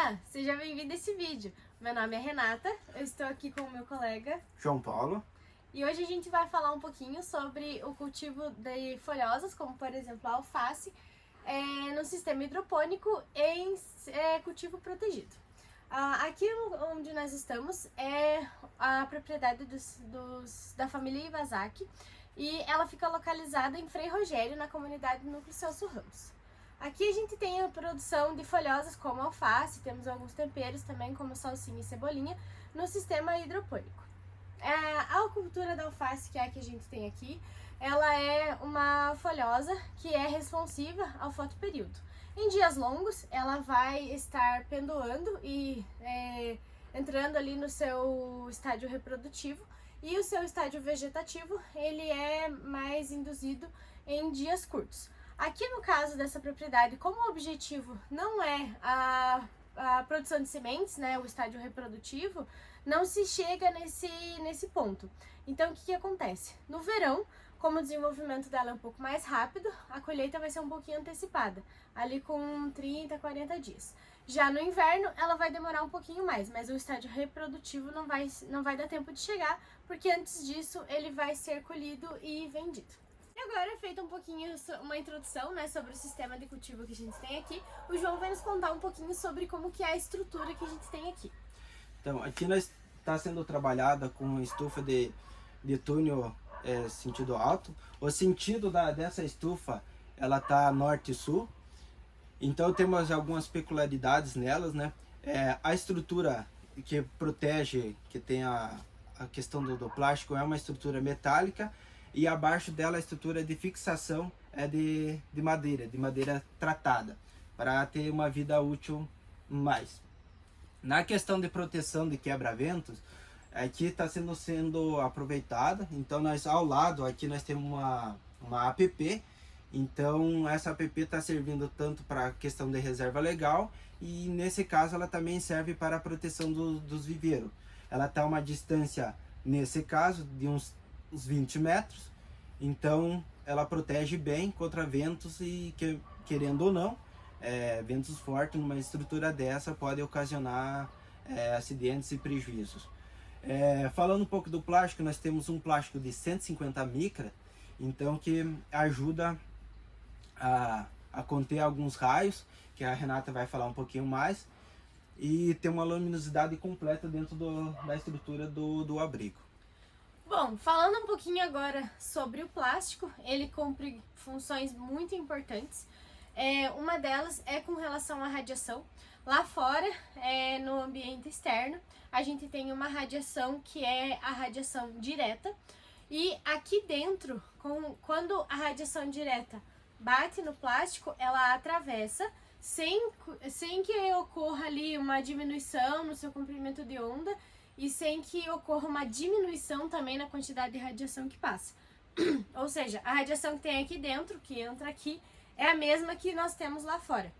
Olá, seja bem-vindo a esse vídeo. Meu nome é Renata, eu estou aqui com o meu colega João Paulo. e hoje a gente vai falar um pouquinho sobre o cultivo de folhosas, como por exemplo a alface, no sistema hidropônico em cultivo protegido. Aqui onde nós estamos é a propriedade da família Iwasaki e ela fica localizada em Frei Rogério, na comunidade Núcleo Celso Ramos. Aqui a gente tem a produção de folhosas como alface, temos alguns temperos também como salsinha e cebolinha no sistema hidropônico. A cultura da alface, que é a que a gente tem aqui, ela é uma folhosa que é responsiva ao fotoperíodo. Em dias longos, ela vai estar pendoando e entrando ali no seu estádio reprodutivo, e o seu estádio vegetativo ele é mais induzido em dias curtos. Aqui no caso dessa propriedade, como o objetivo não é a produção de sementes, né, o estádio reprodutivo, não se chega nesse ponto. Então o que acontece? No verão, como o desenvolvimento dela é um pouco mais rápido, a colheita vai ser um pouquinho antecipada, ali com 30, 40 dias. Já no inverno, ela vai demorar um pouquinho mais, mas o estádio reprodutivo não vai dar tempo de chegar, porque antes disso ele vai ser colhido e vendido. E agora, feita um pouquinho uma introdução, né, sobre o sistema de cultivo que a gente tem aqui, o João vai nos contar um pouquinho sobre como que é a estrutura que a gente tem aqui. Então, aqui nós está sendo trabalhada com estufa de túnel sentido alto. O sentido dessa estufa, ela tá norte e sul. Então temos algumas peculiaridades nelas, né? A estrutura que protege, que tem a questão do plástico, é uma estrutura metálica, e abaixo dela a estrutura de fixação é de madeira tratada, para ter uma vida útil mais. Na questão de proteção de quebra-ventos, aqui está sendo aproveitada. Então nós ao lado aqui nós temos uma APP. Então essa APP está servindo tanto para a questão de reserva legal, e nesse caso ela também serve para a proteção dos viveiros. Ela está a uma distância, nesse caso, de uns 20 metros. Então ela protege bem contra ventos e, querendo ou não, ventos fortes numa estrutura dessa pode ocasionar acidentes e prejuízos. Falando um pouco do plástico, nós temos um plástico de 150 micra, então que ajuda a conter alguns raios, que a Renata vai falar um pouquinho mais, e ter uma luminosidade completa dentro da estrutura do abrigo. Bom, falando um pouquinho agora sobre o plástico, ele cumpre funções muito importantes. Uma delas é com relação à radiação. Lá fora, no ambiente externo, a gente tem uma radiação que é a radiação direta, e aqui dentro, quando a radiação direta bate no plástico, ela atravessa sem que ocorra ali uma diminuição no seu comprimento de onda e sem que ocorra uma diminuição também na quantidade de radiação que passa. Ou seja, a radiação que tem aqui dentro, que entra aqui, é a mesma que nós temos lá fora.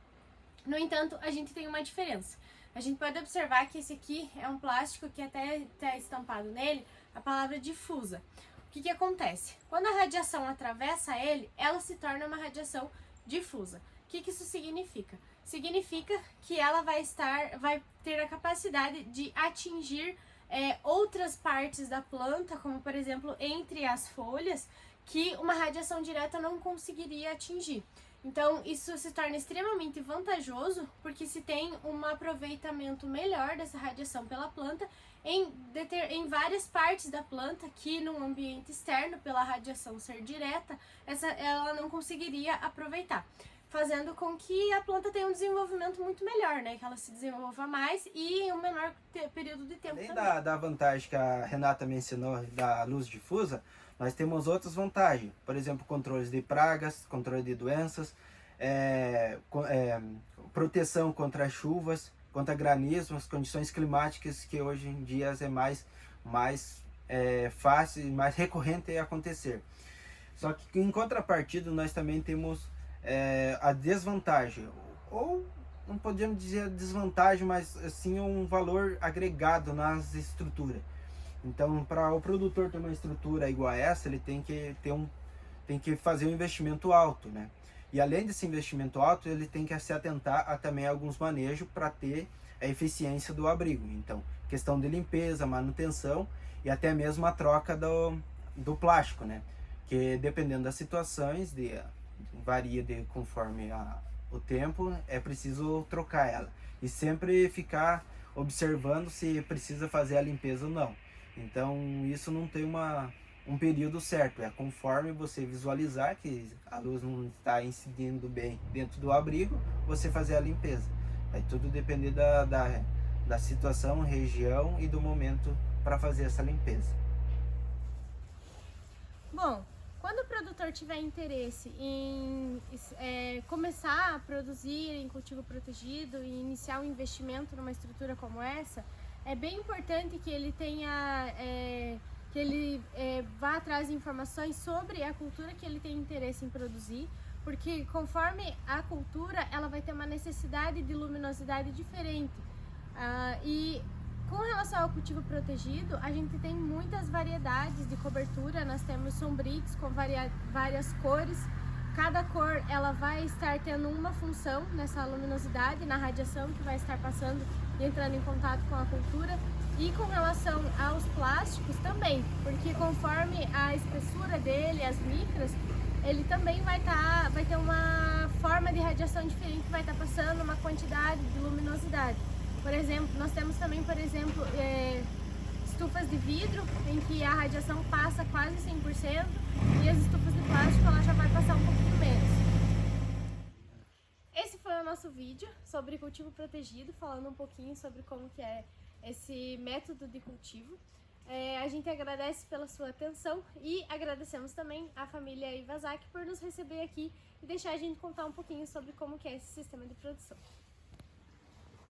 No entanto, a gente tem uma diferença. A gente pode observar que esse aqui é um plástico que até está estampado nele a palavra difusa. O que acontece? Quando a radiação atravessa ele, ela se torna uma radiação difusa. O que isso significa? Significa que ela vai ter a capacidade de atingir outras partes da planta, como por exemplo entre as folhas, que uma radiação direta não conseguiria atingir. Então isso se torna extremamente vantajoso, porque se tem um aproveitamento melhor dessa radiação pela planta em várias partes da planta, que no ambiente externo, pela radiação ser direta, ela não conseguiria aproveitar, fazendo com que a planta tenha um desenvolvimento muito melhor, né? Que ela se desenvolva mais e em um menor período de tempo. Além da vantagem que a Renata mencionou da luz difusa, nós temos outras vantagens. Por exemplo, controles de pragas, controle de doenças, proteção contra chuvas, contra granizo, as condições climáticas que hoje em dia é mais fácil e mais recorrente a acontecer. Só que em contrapartida nós também temos a desvantagem, ou não podemos dizer desvantagem, mas sim um valor agregado nas estruturas. Então, para o produtor ter uma estrutura igual a essa, ele tem que fazer um investimento alto, né? E além desse investimento alto, ele tem que se atentar a também alguns manejos para ter a eficiência do abrigo. Então, questão de limpeza, manutenção e até mesmo a troca do plástico, né? Que dependendo das situações, varia conforme o tempo, é preciso trocar ela. E sempre ficar observando se precisa fazer a limpeza ou não. Então, isso não tem um período certo, é conforme você visualizar que a luz não está incidindo bem dentro do abrigo, você fazer a limpeza. Aí tudo depende da situação, região e do momento para fazer essa limpeza. Bom, quando o produtor tiver interesse em começar a produzir em cultivo protegido e iniciar um investimento numa estrutura como essa, é bem importante que ele tenha, vá atrás de informações sobre a cultura que ele tem interesse em produzir, porque conforme a cultura, ela vai ter uma necessidade de luminosidade diferente. E com relação ao cultivo protegido, a gente tem muitas variedades de cobertura. Nós temos sombrites com várias cores. Cada cor ela vai estar tendo uma função nessa luminosidade, na radiação que vai estar passando e entrando em contato com a cultura. E com relação aos plásticos também, porque conforme a espessura dele, as micras, ele também vai ter uma forma de radiação diferente, vai estar passando uma quantidade de luminosidade. Por exemplo, nós temos também, por exemplo, estufas de vidro, em que a radiação passa quase 100%, e as estufas de plástico ela já vai passar um pouquinho menos. Esse foi o nosso vídeo sobre cultivo protegido, falando um pouquinho sobre como que é esse método de cultivo. A gente agradece pela sua atenção e agradecemos também à família Iwasaki por nos receber aqui e deixar a gente contar um pouquinho sobre como que é esse sistema de produção.